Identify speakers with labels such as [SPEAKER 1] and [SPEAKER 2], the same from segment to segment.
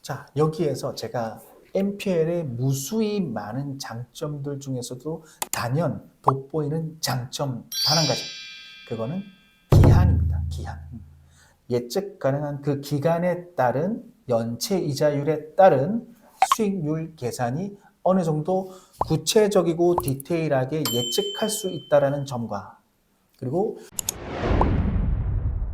[SPEAKER 1] 자, 여기에서 제가 NPL의 무수히 많은 장점들 중에서도 단연 돋보이는 장점 단 한 가지. 그거는 기한입니다. 기한. 예측 가능한 그 기간에 따른 연체 이자율에 따른 수익률 계산이 어느 정도 구체적이고 디테일하게 예측할 수 있다는 점과 그리고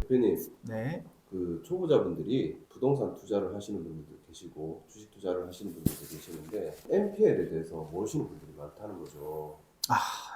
[SPEAKER 2] 대표님,
[SPEAKER 1] 네.
[SPEAKER 2] 그 초보자분들이 부동산 투자를 하시는 분들도 계시고 주식 투자를 하시는 분들도 계시는데 NPL에 대해서 모르시는 분들이 많다는 거죠.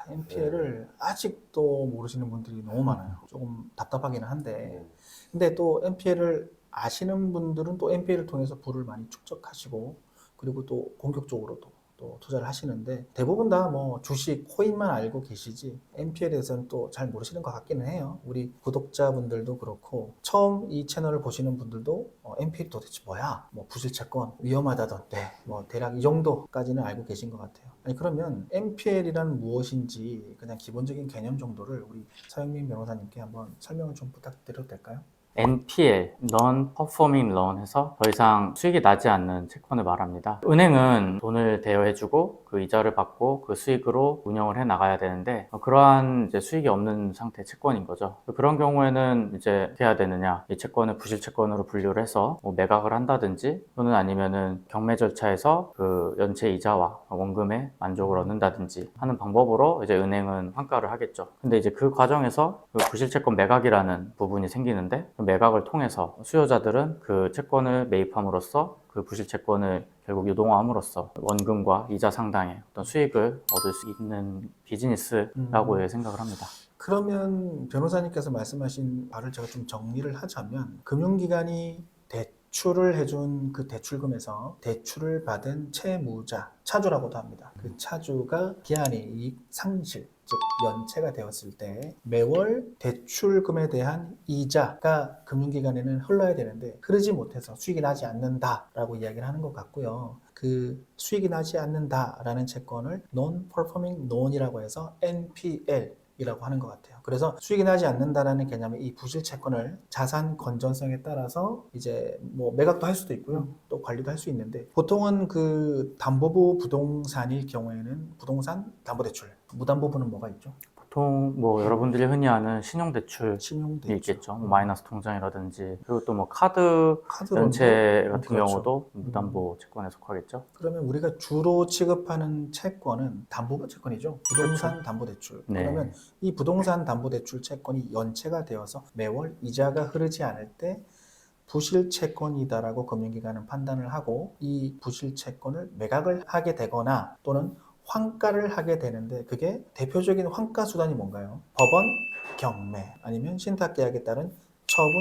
[SPEAKER 1] NPL을 아직도 모르시는 분들이 너무 많아요. 조금 답답하기는 한데
[SPEAKER 2] 네.
[SPEAKER 1] 근데 또 NPL을 아시는 분들은 또 NPL을 통해서 부를 많이 축적하시고 그리고 또 본격적으로 또 투자를 하시는데 대부분 다 뭐 주식, 코인만 알고 계시지 NPL에 대해서는 또 잘 모르시는 것 같기는 해요. 우리 구독자분들도 그렇고 처음 이 채널을 보시는 분들도 NPL이 도대체 뭐야? 뭐 부실채권 위험하다던데 뭐 대략 이 정도까지는 알고 계신 것 같아요. 아니 그러면 NPL이란 무엇인지 그냥 기본적인 개념 정도를 우리 서영민 변호사님께 한번 설명을 좀 부탁드려도 될까요?
[SPEAKER 3] NPL, Non-Performing Loan 해서 더 이상 수익이 나지 않는 채권을 말합니다. 은행은 돈을 대여해주고 그 이자를 받고 그 수익으로 운영을 해 나가야 되는데 그러한 이제 수익이 없는 상태 채권인 거죠. 그런 경우에는 이제 어떻게 해야 되느냐? 이 채권을 부실 채권으로 분류를 해서 뭐 매각을 한다든지 또는 아니면은 경매 절차에서 그 연체 이자와 원금에 만족을 얻는다든지 하는 방법으로 이제 은행은 환가를 하겠죠. 근데 이제 그 과정에서 그 부실 채권 매각이라는 부분이 생기는데 매각을 통해서 수요자들은 그 채권을 매입함으로써 그 부실 채권을 결국 유동화함으로써 원금과 이자 상당의 어떤 수익을 얻을 수 있는 비즈니스라고 생각을 합니다.
[SPEAKER 1] 그러면 변호사님께서 말씀하신 바를 제가 좀 정리를 하자면 금융기관이 대출을 해준 그 대출금에서 대출을 받은 채무자, 차주라고도 합니다. 그 차주가 기한의 이익 상실, 즉 연체가 되었을 때 매월 대출금에 대한 이자가 금융기관에는 흘러야 되는데 흐르지 못해서 수익이 나지 않는다라고 이야기를 하는 것 같고요. 그 수익이 나지 않는다라는 채권을 Non-Performing Loan이라고 해서 NPL 이라고 하는 것 같아요. 그래서 수익이 나지 않는다라는 개념의 이 부실 채권을 자산 건전성에 따라서 이제 뭐 매각도 할 수도 있고요. 또 관리도 할 수 있는데 보통은 그 담보부 부동산일 경우에는 부동산 담보대출, 무담보부는 뭐가 있죠?
[SPEAKER 3] 보통 뭐 여러분들이 흔히 아는 신용대출이
[SPEAKER 1] 신용대출.
[SPEAKER 3] 있겠죠. 뭐 마이너스 통장이라든지 그리고 또 뭐 카드
[SPEAKER 1] 카드로도?
[SPEAKER 3] 연체 같은
[SPEAKER 1] 그렇죠.
[SPEAKER 3] 경우도 무담보 채권에 속하겠죠.
[SPEAKER 1] 그러면 우리가 주로 취급하는 채권은 담보부 채권이죠. 부동산 담보대출.
[SPEAKER 3] 네.
[SPEAKER 1] 그러면 이 부동산 담보대출 채권이 연체가 되어서 매월 이자가 흐르지 않을 때 부실 채권이다라고 금융기관은 판단을 하고 이 부실 채권을 매각을 하게 되거나 또는 환가를 하게 되는데 그게 대표적인 환가 수단이 뭔가요? 법원, 경매 아니면 신탁계약에 따른 처분,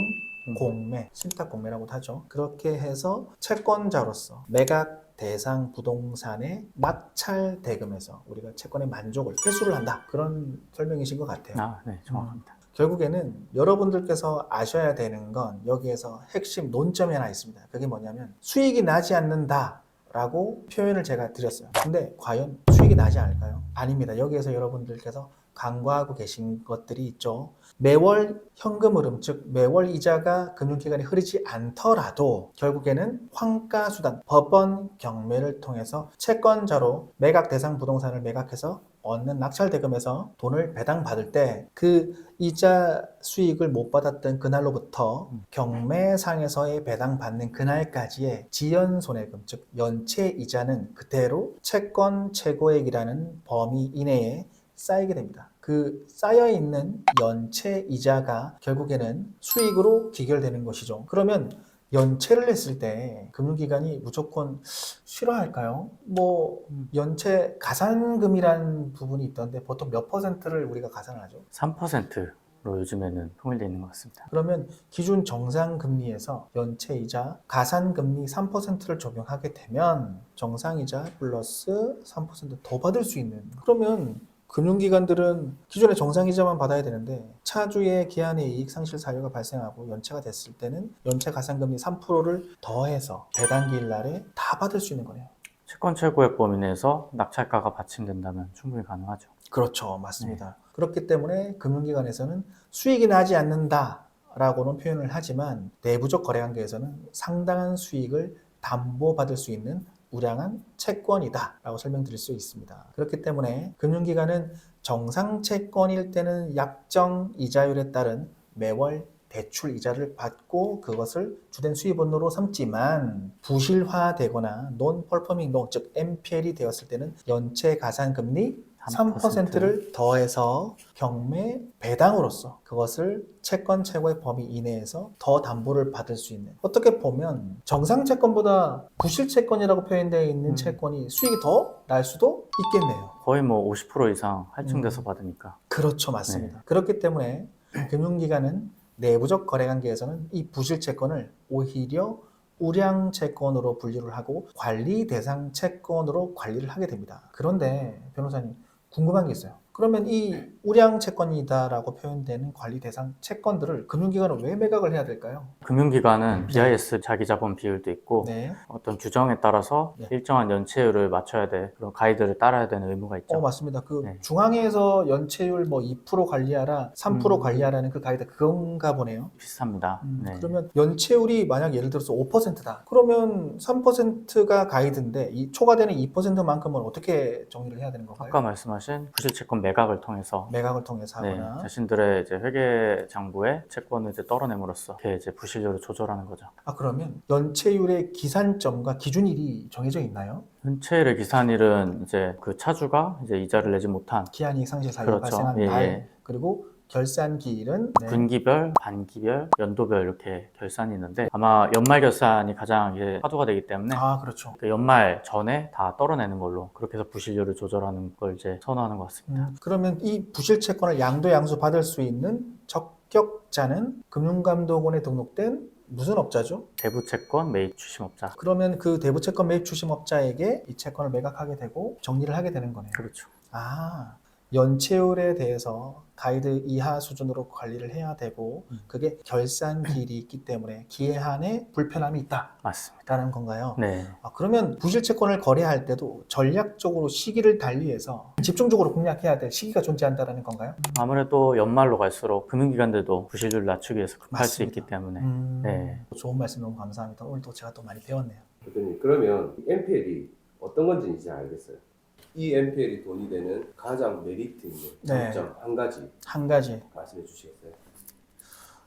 [SPEAKER 1] 공매, 신탁공매라고도 하죠. 그렇게 해서 채권자로서 매각 대상 부동산의 낙찰 대금에서 우리가 채권의 만족을 회수를 한다. 그런 설명이신 것 같아요.
[SPEAKER 3] 네, 정확합니다.
[SPEAKER 1] 결국에는 여러분들께서 아셔야 되는 건 여기에서 핵심 논점이 하나 있습니다. 그게 뭐냐면 수익이 나지 않는다 라고 표현을 제가 드렸어요. 근데 과연 수익이 나지 않을까요? 아닙니다. 여기에서 여러분들께서 간과하고 계신 것들이 있죠. 매월 현금 흐름, 즉 매월 이자가 금융기관에 흐르지 않더라도 결국에는 환가 수단, 법원 경매를 통해서 채권자로 매각 대상 부동산을 매각해서 얻는 낙찰 대금에서 돈을 배당받을 때 그 이자 수익을 못 받았던 그날로부터 경매상에서의 배당받는 그날까지의 지연손해금, 즉 연체 이자는 그대로 채권 최고액이라는 범위 이내에 쌓이게 됩니다. 그 쌓여있는 연체 이자가 결국에는 수익으로 귀결되는 것이죠. 그러면 연체를 했을 때 금융기관이 무조건 싫어할까요? 뭐 연체 가산금이라는 부분이 있던데 보통 몇 퍼센트를 우리가 가산을 하죠?
[SPEAKER 3] 3%로 요즘에는 통일되어 있는 것 같습니다.
[SPEAKER 1] 그러면 기준 정상금리에서 연체이자 가산금리 3%를 적용하게 되면 정상이자 플러스 3%더 받을 수 있는 그러면 금융기관들은 기존의 정상이자만 받아야 되는데 차주의 기한의 이익 상실 사유가 발생하고 연체가 됐을 때는 연체 가산금리 3%를 더해서 배당기일 날에 다 받을 수 있는 거네요.
[SPEAKER 3] 채권 최고액 범위 내에서 낙찰가가 받침된다면 충분히 가능하죠.
[SPEAKER 1] 그렇죠. 맞습니다. 그렇기 때문에 금융기관에서는 수익이 나지 않는다라고는 표현을 하지만 내부적 거래관계에서는 상당한 수익을 담보받을 수 있는 우량한 채권이다 라고 설명드릴 수 있습니다. 그렇기 때문에 금융기관은 정상 채권일 때는 약정 이자율에 따른 매월 대출 이자를 받고 그것을 주된 수입원으로 삼지만 부실화되거나 non-performing loan, 즉 NPL이 되었을 때는 연체 가산금리 3%를 더해서 경매 배당으로서 그것을 채권 최고의 범위 이내에서 더 담보를 받을 수 있는, 어떻게 보면 정상 채권보다 부실 채권이라고 표현되어 있는 채권이 수익이 더 날 수도 있겠네요.
[SPEAKER 3] 거의 뭐 50% 이상 할증돼서 받으니까.
[SPEAKER 1] 그렇죠, 맞습니다. 그렇기 때문에 금융기관은 내부적 거래관계에서는 이 부실 채권을 오히려 우량 채권으로 분류를 하고 관리 대상 채권으로 관리를 하게 됩니다. 그런데 변호사님, 궁금한 게 있어요. 그러면 이 우량 채권이다라고 표현되는 관리 대상 채권들을 금융기관은 왜 매각을 해야 될까요?
[SPEAKER 3] 금융기관은 BIS 자기자본 비율도 있고
[SPEAKER 1] 네.
[SPEAKER 3] 어떤 규정에 따라서
[SPEAKER 1] 네.
[SPEAKER 3] 일정한 연체율을 맞춰야 돼. 그런 가이드를 따라야 되는 의무가 있죠.
[SPEAKER 1] 맞습니다. 그
[SPEAKER 3] 네.
[SPEAKER 1] 중앙에서 연체율 뭐 2% 관리하라, 3%
[SPEAKER 3] 음.
[SPEAKER 1] 관리하라는 그 가이드 그건가 보네요.
[SPEAKER 3] 비슷합니다. 네.
[SPEAKER 1] 그러면 연체율이 만약 예를 들어서 5%다. 그러면 3%가 가이드인데 이 초과되는 2%만큼은 어떻게 정리를 해야 되는 건가요?
[SPEAKER 3] 아까 말씀하신 부실채권 매각을 통해서
[SPEAKER 1] 매각을 통해서
[SPEAKER 3] 네,
[SPEAKER 1] 하거나.
[SPEAKER 3] 자신들의 이제 회계 장부에 채권을 이제 떨어냄으로써 이렇게 이제 부실률을 조절하는 거죠.
[SPEAKER 1] 그러면 연체율의 기산점과 기준일이 정해져 있나요?
[SPEAKER 3] 연체율의 기산일은 이제 그 차주가 이제 이자를 내지 못한
[SPEAKER 1] 기한이익 상실 사유가
[SPEAKER 3] 그렇죠.
[SPEAKER 1] 발생한
[SPEAKER 3] 예,
[SPEAKER 1] 날,
[SPEAKER 3] 예.
[SPEAKER 1] 그리고 결산 기일은
[SPEAKER 3] 분기별, 반기별, 연도별 이렇게 결산이 있는데 아마 연말 결산이 가장 이제 화두가 되기 때문에
[SPEAKER 1] 그렇죠.
[SPEAKER 3] 그 연말 전에 다 떨어내는 걸로 그렇게 해서 부실률을 조절하는 걸 이제 선호하는 것 같습니다.
[SPEAKER 1] 그러면 이 부실 채권을 양도양수 받을 수 있는 적격자는 금융감독원에 등록된 무슨 업자죠?
[SPEAKER 3] 대부채권 매입 추심업자.
[SPEAKER 1] 그러면 그 대부채권 매입 추심업자에게 이 채권을 매각하게 되고 정리를 하게 되는 거네요.
[SPEAKER 3] 그렇죠.
[SPEAKER 1] 연체율에 대해서 가이드 이하 수준으로 관리를 해야 되고 그게 결산 기일이 있기 때문에 기한에 불편함이 있다라는
[SPEAKER 3] 맞습니다.
[SPEAKER 1] 건가요?
[SPEAKER 3] 네.
[SPEAKER 1] 그러면 부실채권을 거래할 때도 전략적으로 시기를 달리해서 집중적으로 공략해야 될 시기가 존재한다는 건가요?
[SPEAKER 3] 아무래도 연말로 갈수록 금융기관들도 부실률을 낮추기 위해서 급할 수
[SPEAKER 1] 맞습니다.
[SPEAKER 3] 있기 때문에 네.
[SPEAKER 1] 좋은 말씀 너무 감사합니다. 오늘 또 제가 또 많이 배웠네요.
[SPEAKER 2] 대표님, 그러면 NPL이 어떤 건지 이제 알겠어요. 이 NPL이 돈이 되는 가장 메리트 있는 장점 한 가지 말씀해 주시겠어요?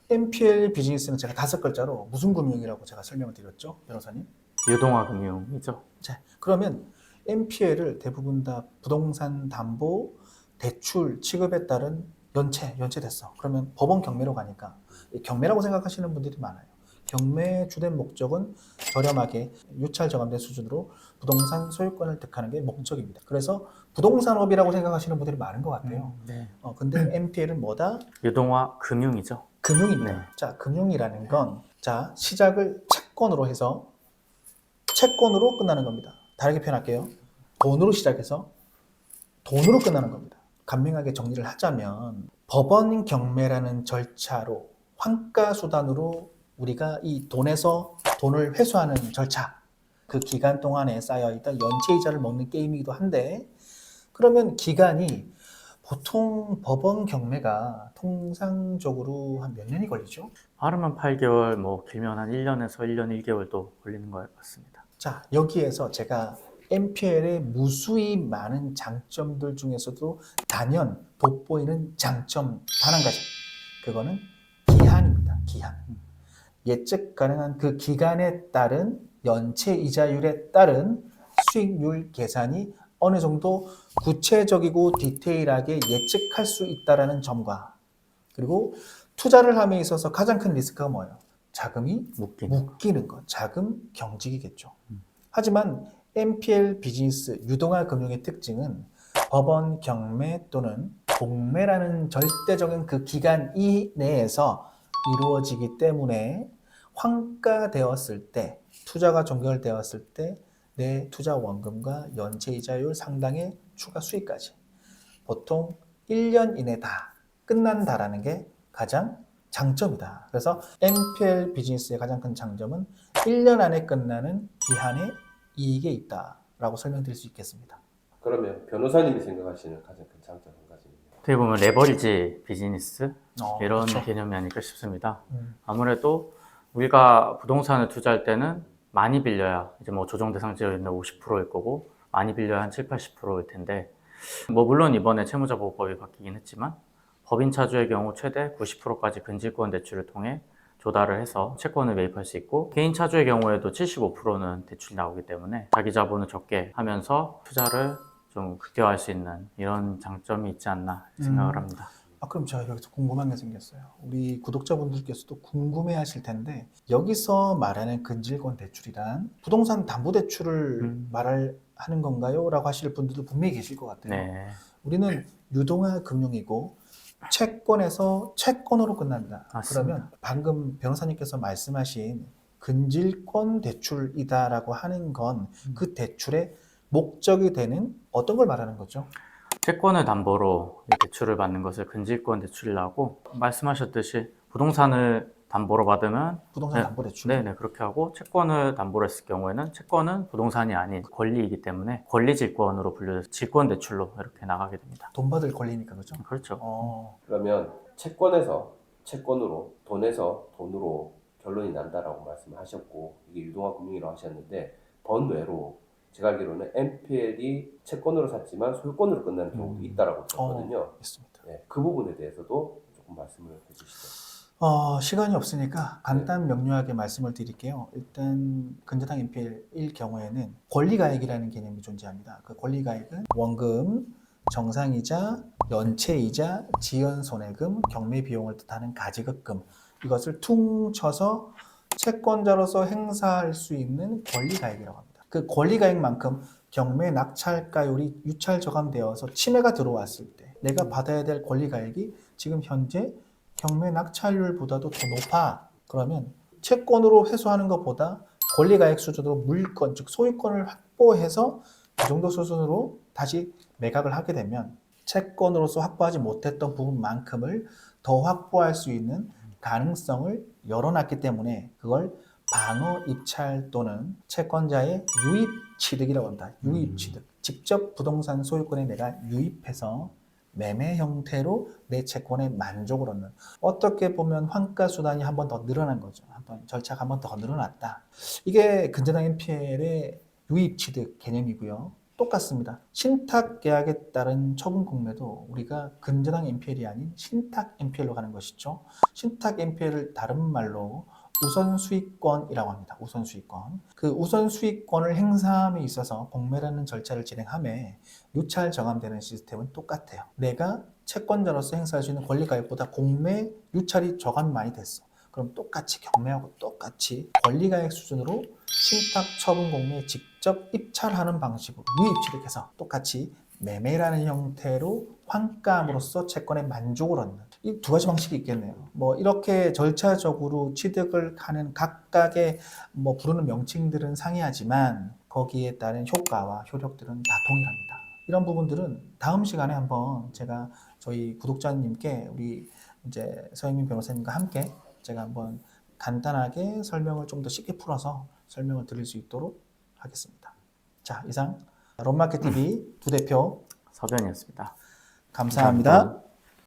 [SPEAKER 1] NPL 비즈니스는 제가 5글자로 무슨 금융이라고 제가 설명을 드렸죠, 변호사님?
[SPEAKER 3] 유동화 금융이죠.
[SPEAKER 1] 자, 그러면 NPL을 대부분 다 부동산 담보 대출 취급에 따른 연체됐어. 그러면 법원 경매로 가니까 이 경매라고 생각하시는 분들이 많아요. 경매의 주된 목적은 저렴하게 유찰 정함된 수준으로 부동산 소유권을 득하는 게 목적입니다. 그래서 부동산업이라고 생각하시는 분들이 많은 것 같아요.
[SPEAKER 3] 네.
[SPEAKER 1] 근데 NPL은 뭐다?
[SPEAKER 3] 유동화 금융이죠.
[SPEAKER 1] 금융입니다.
[SPEAKER 3] 네.
[SPEAKER 1] 자, 금융이라는 건 시작을 채권으로 해서 채권으로 끝나는 겁니다. 다르게 표현할게요. 돈으로 시작해서 돈으로 끝나는 겁니다. 간명하게 정리를 하자면 법원 경매라는 절차로 환가 수단으로 우리가 이 돈에서 돈을 회수하는 절차, 그 기간 동안에 쌓여있던 연체이자를 먹는 게임이기도 한데, 그러면 기간이 보통 법원 경매가 통상적으로 한 몇 년이 걸리죠?
[SPEAKER 3] 빠르면 8개월, 뭐 길면 한 1년에서 1년 1개월도 걸리는 것 같습니다.
[SPEAKER 1] 자, 여기에서 제가 NPL의 무수히 많은 장점들 중에서도 단연 돋보이는 장점 단 한 가지. 그거는 기한입니다. 기한. 예측 가능한 그 기간에 따른 연체 이자율에 따른 수익률 계산이 어느 정도 구체적이고 디테일하게 예측할 수 있다는 점과, 그리고 투자를 함에 있어서 가장 큰 리스크가 뭐예요? 자금이 묶이는 것, 자금 경직이겠죠. 하지만 NPL 비즈니스 유동화 금융의 특징은 법원 경매 또는 공매라는 절대적인 그 기간 이내에서 이루어지기 때문에 환가되었을 때, 투자가 종결되었을 때 내 투자 원금과 연체 이자율 상당의 추가 수익까지 보통 1년 이내 다 끝난다라는 게 가장 장점이다. 그래서 NPL 비즈니스의 가장 큰 장점은 1년 안에 끝나는 기한의 이익에 있다라고 설명드릴 수 있겠습니다.
[SPEAKER 2] 그러면 변호사님이 생각하시는 가장 큰 장점 한 가지는요?
[SPEAKER 3] 어떻게 보면 레버리지 비즈니스 이런
[SPEAKER 1] 그렇죠.
[SPEAKER 3] 개념이 아닐까 싶습니다. 아무래도 우리가 부동산을 투자할 때는 많이 빌려야 이제 뭐 조정 대상 지역에는 50%일 거고 많이 빌려야 한 7, 80%일 텐데 뭐 물론 이번에 채무자 보호법이 바뀌긴 했지만 법인 차주의 경우 최대 90%까지 근질권 대출을 통해 조달을 해서 채권을 매입할 수 있고 개인 차주의 경우에도 75%는 대출이 나오기 때문에 자기 자본을 적게 하면서 투자를 좀 극대화할 수 있는 이런 장점이 있지 않나 생각을 합니다.
[SPEAKER 1] 그럼 제가 여기서 궁금한 게 생겼어요. 우리 구독자분들께서도 궁금해 하실 텐데, 여기서 말하는 근질권 대출이란 부동산 담보대출을 말하는 건가요? 라고 하실 분들도 분명히 계실 것 같아요.
[SPEAKER 3] 네.
[SPEAKER 1] 우리는 유동화 금융이고, 채권에서 채권으로 끝난다.
[SPEAKER 3] 맞습니다.
[SPEAKER 1] 그러면 방금 변호사님께서 말씀하신 근질권 대출이다라고 하는 건 그 대출의 목적이 되는 어떤 걸 말하는 거죠?
[SPEAKER 3] 채권을 담보로 대출을 받는 것을 근질권 대출이라고 하고 말씀하셨듯이 부동산을 담보로 받으면
[SPEAKER 1] 부동산
[SPEAKER 3] 네,
[SPEAKER 1] 담보대출.
[SPEAKER 3] 네네 그렇게 하고 채권을 담보로 했을 경우에는 채권은 부동산이 아닌 권리이기 때문에 권리질권으로 분류해서 질권 대출로 이렇게 나가게 됩니다.
[SPEAKER 1] 돈 받을 권리니까 그죠?
[SPEAKER 3] 그렇죠.
[SPEAKER 2] 그러면 채권에서 채권으로, 돈에서 돈으로 결론이 난다라고 말씀하셨고 이게 유동화 금융이라고 하셨는데 번외로 제가 알기로는 NPL이 채권으로 샀지만 소유권으로 끝나는 경우도 있다라고 들었거든요.
[SPEAKER 1] 있습니다.
[SPEAKER 2] 네, 그 부분에 대해서도 조금 말씀을 해주시죠.
[SPEAKER 1] 시간이 없으니까 간단 명료하게 말씀을 드릴게요. 일단 근저당 NPL일 경우에는 권리가액이라는 개념이 존재합니다. 그 권리가액은 원금, 정상이자, 연체이자, 지연손해금, 경매비용을 뜻하는 가지급금 이것을 퉁쳐서 채권자로서 행사할 수 있는 권리가액이라고 합니다. 그 권리가액만큼 경매 낙찰가율이 유찰저감되어서 침해가 들어왔을 때 내가 받아야 될 권리가액이 지금 현재 경매 낙찰률보다도 더 높아. 그러면 채권으로 회수하는 것보다 권리가액 수준으로 물권, 즉 소유권을 확보해서 그 정도 수준으로 다시 매각을 하게 되면 채권으로서 확보하지 못했던 부분만큼을 더 확보할 수 있는 가능성을 열어놨기 때문에 그걸 방어 입찰 또는 채권자의 유입 취득이라고 합니다. 유입 취득. 직접 부동산 소유권에 내가 유입해서 매매 형태로 내 채권에 만족을 얻는, 어떻게 보면 환가 수단이 한 번 더 늘어난 거죠. 한번 절차가 한 번 더 늘어났다. 이게 근저당 NPL의 유입 취득 개념이고요. 똑같습니다. 신탁 계약에 따른 처분 공매도 우리가 근저당 NPL이 아닌 신탁 NPL로 가는 것이죠. 신탁 NPL을 다른 말로 우선 수익권이라고 합니다. 우선 수익권. 그 우선 수익권을 행사함에 있어서 공매라는 절차를 진행함에 유찰 저감되는 시스템은 똑같아요. 내가 채권자로서 행사할 수 있는 권리가액보다 공매 유찰이 저감이 많이 됐어. 그럼 똑같이 경매하고 똑같이 권리가액 수준으로 신탁 처분 공매에 직접 입찰하는 방식으로 유입 취득해서 똑같이 매매라는 형태로 환가함으로써 채권에 만족을 얻는 이 두 가지 방식이 있겠네요. 뭐 이렇게 절차적으로 취득을 하는 각각의 뭐 부르는 명칭들은 상이하지만 거기에 따른 효과와 효력들은 다 동일합니다. 이런 부분들은 다음 시간에 한번 제가 저희 구독자님께 우리 이제 서영민 변호사님과 함께 제가 한번 간단하게 설명을 좀 더 쉽게 풀어서 설명을 드릴 수 있도록 하겠습니다. 자, 이상 런마켓TV 두 대표
[SPEAKER 3] 서변이었습니다.
[SPEAKER 1] 감사합니다.